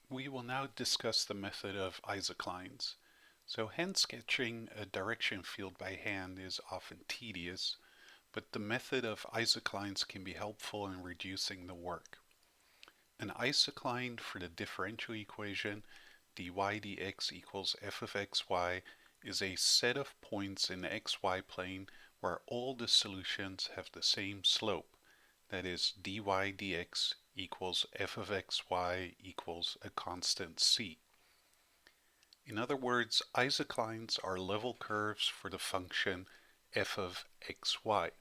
We will now discuss the method of isoclines. So hand sketching a direction field by hand is often tedious, but the method of isoclines can be helpful in reducing the work. An isocline for the differential equation dy dx equals f of xy is a set of points in the xy plane where all the solutions have the same slope, that is dy dx equals f of xy equals a constant c. In other words, isoclines are level curves for the function f of xy.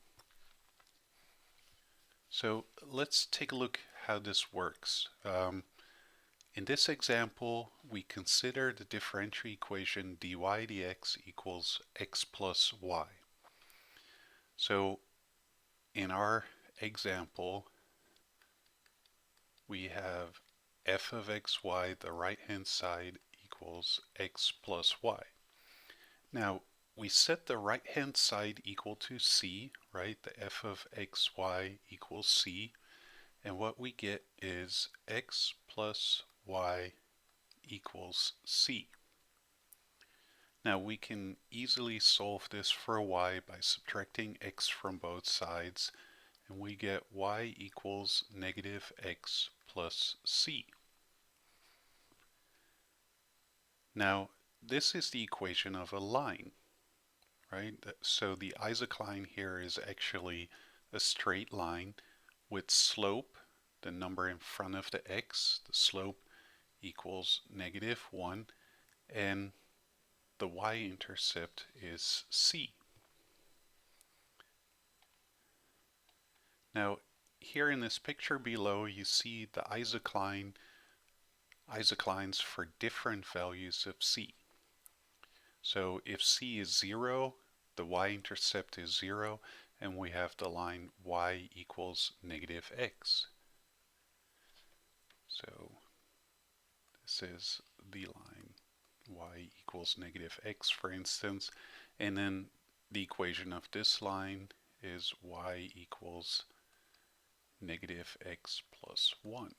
So let's take a look how this works. In this example, we consider the differential equation dy dx equals x plus y. So in our example, we have f of xy, the right-hand side, equals x plus y. Now, we set the right-hand side equal to c, right? The f of xy equals c. And what we get is x plus y equals c. Now we can easily solve this for y by subtracting x from both sides, and we get y equals negative x plus c. Now this is the equation of a line, right? So the isocline here is actually a straight line with slope, the number in front of the x, the slope equals negative 1, and the y-intercept is c. Now, here in this picture below, you see the isoclines for different values of c. So if c is 0, the y-intercept is 0, and we have the line y equals negative x. So this is the line y equals negative x, for instance, and then the equation of this line is y equals negative x plus 1.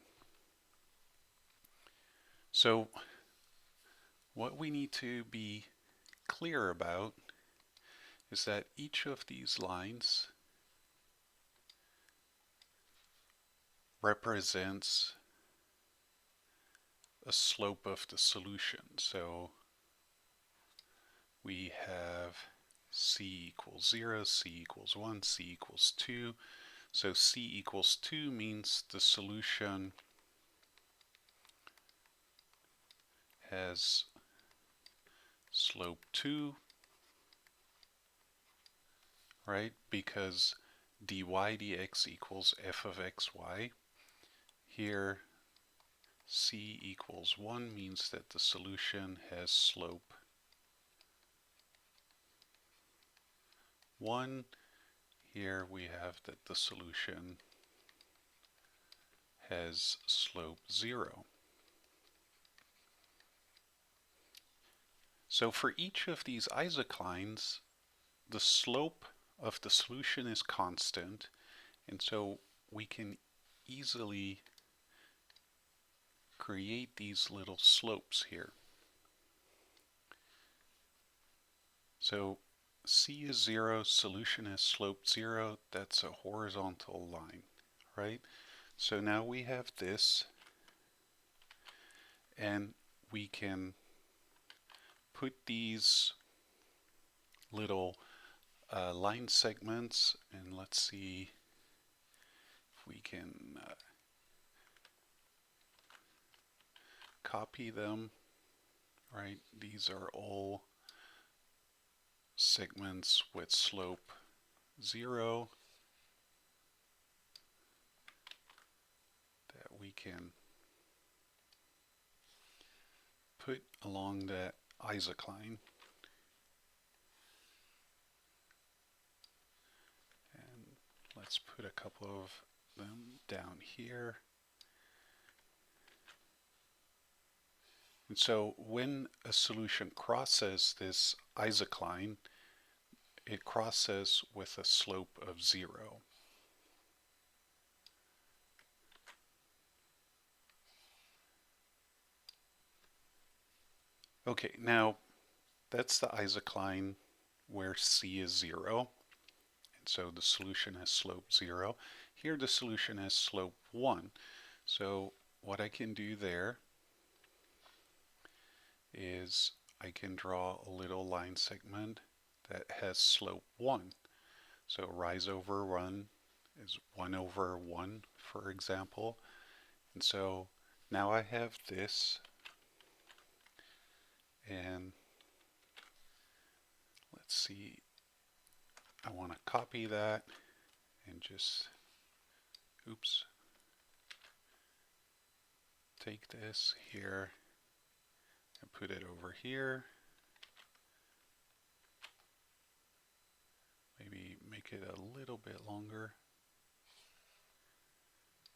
So what we need to be clear about is that each of these lines represents a slope of the solution. So we have c equals 0, c equals 1, c equals 2. So c equals 2 means the solution has slope 2, right? Because dy dx equals f of xy. Here, c equals 1 means that the solution has slope 1. Here we have that the solution has slope 0. So for each of these isoclines, the slope of the solution is constant, and so we can easily create these little slopes here. So c is 0, solution has slope 0, that's a horizontal line, right? So now we have this, and we can put these little line segments, and let's see if we can copy them, right? These are all segments with slope 0 that we can put along that isocline. And let's put a couple of them down here. And so when a solution crosses this isocline, it crosses with a slope of 0. Okay, now that's the isocline where C is 0, and so the solution has slope 0. Here the solution has slope 1. So what I can do there is I can draw a little line segment that has slope 1. So rise over 1 is 1 over 1, for example. And so now I have this, and let's see, I want to copy that and just, oops, take this here and put it over here. Maybe make it a little bit longer.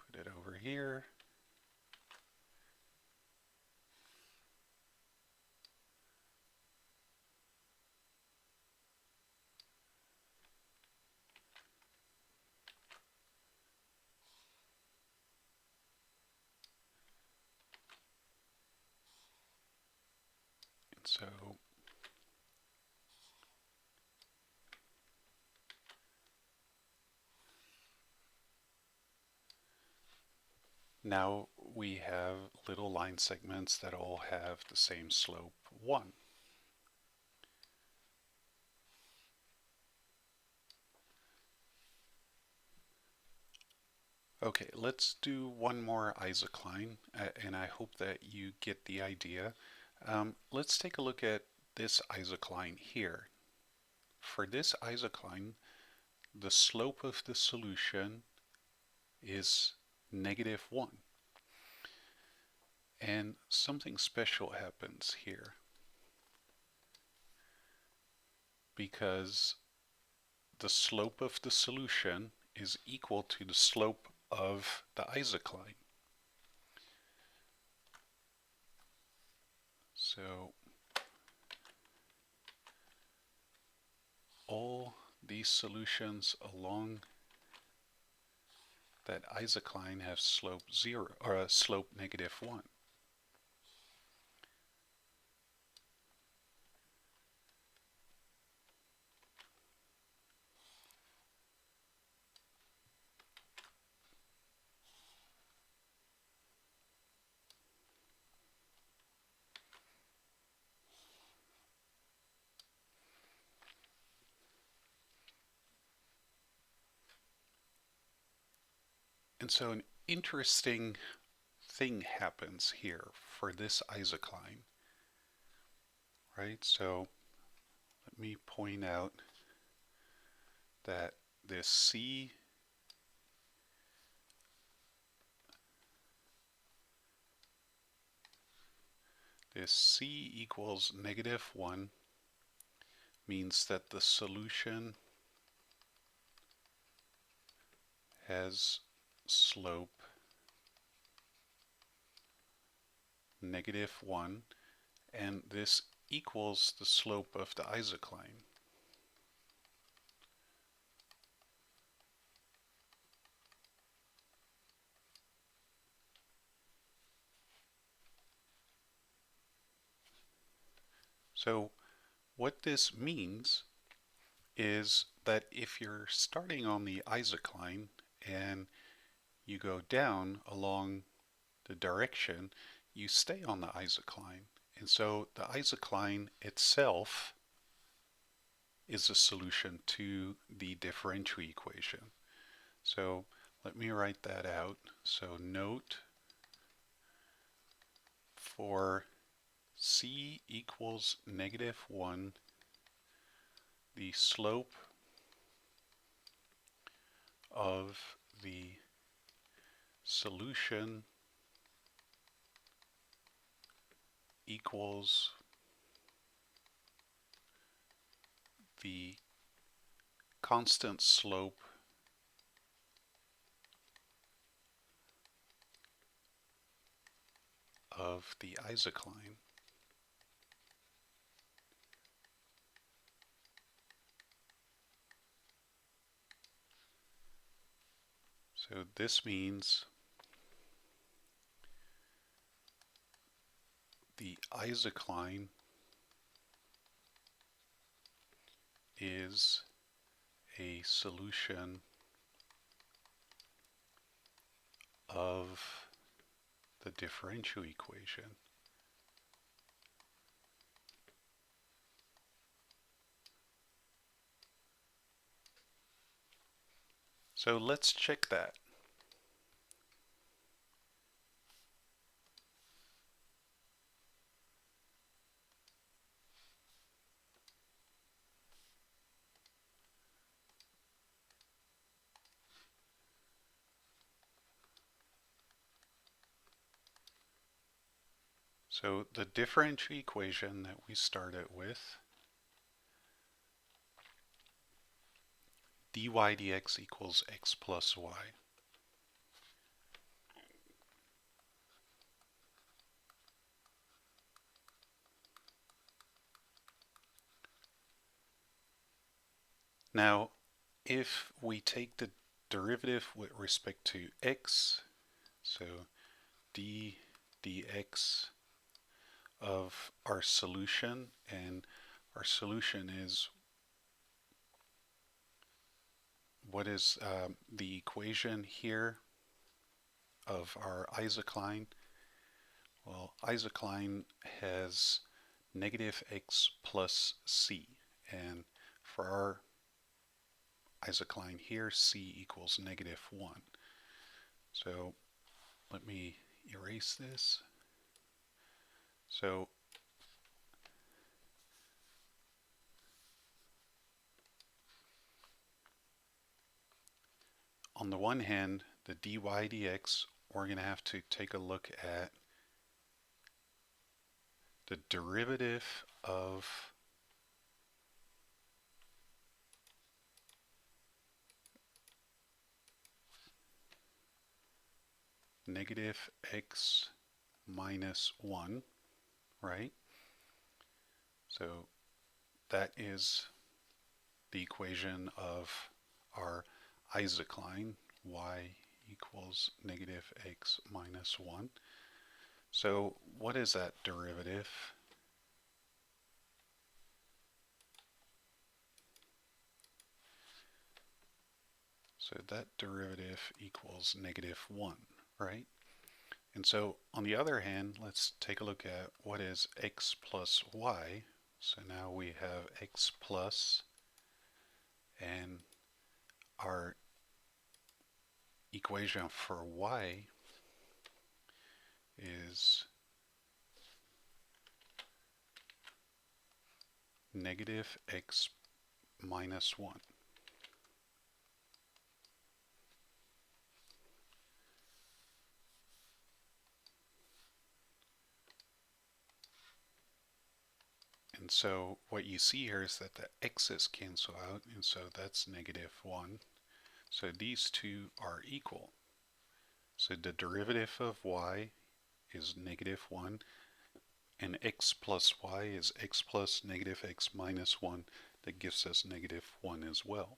Put it over here. And so now we have little line segments that all have the same slope 1. Okay, let's do one more isocline, and I hope that you get the idea. Let's take a look at this isocline here. For this isocline, the slope of the solution is -1. And something special happens here because the slope of the solution is equal to the slope of the isocline. So all these solutions along that isocline have slope 0 or a slope -1. And so an interesting thing happens here for this isocline, right? So let me point out that this C equals -1 means that the solution has slope -1, and this equals the slope of the isocline. So what this means is that if you're starting on the isocline and you go down along the direction, you stay on the isocline. And so the isocline itself is a solution to the differential equation. So let me write that out. So note for C equals -1, the slope of the solution equals the constant slope of the isocline. So this means the isocline is a solution of the differential equation. So let's check that. So the differential equation that we started with, dy dx equals x plus y. Now, if we take the derivative with respect to x, so d dx of our solution, and our solution is, what is the equation here of our isocline? Well, isocline has negative x plus c, and for our isocline here, c equals -1. So let me erase this. So on the one hand, the dy dx, we're going to have to take a look at the derivative of -x minus 1, right? So that is the equation of our isocline, y equals -x minus 1. So what is that derivative? So that derivative equals -1, right? And so on the other hand, let's take a look at what is x plus y. So now we have x plus, and our equation for y is -x minus 1. And so what you see here is that the x's cancel out, and so that's -1. So these two are equal. So the derivative of y is -1, and x plus y is x plus -x minus 1. That gives us -1 as well.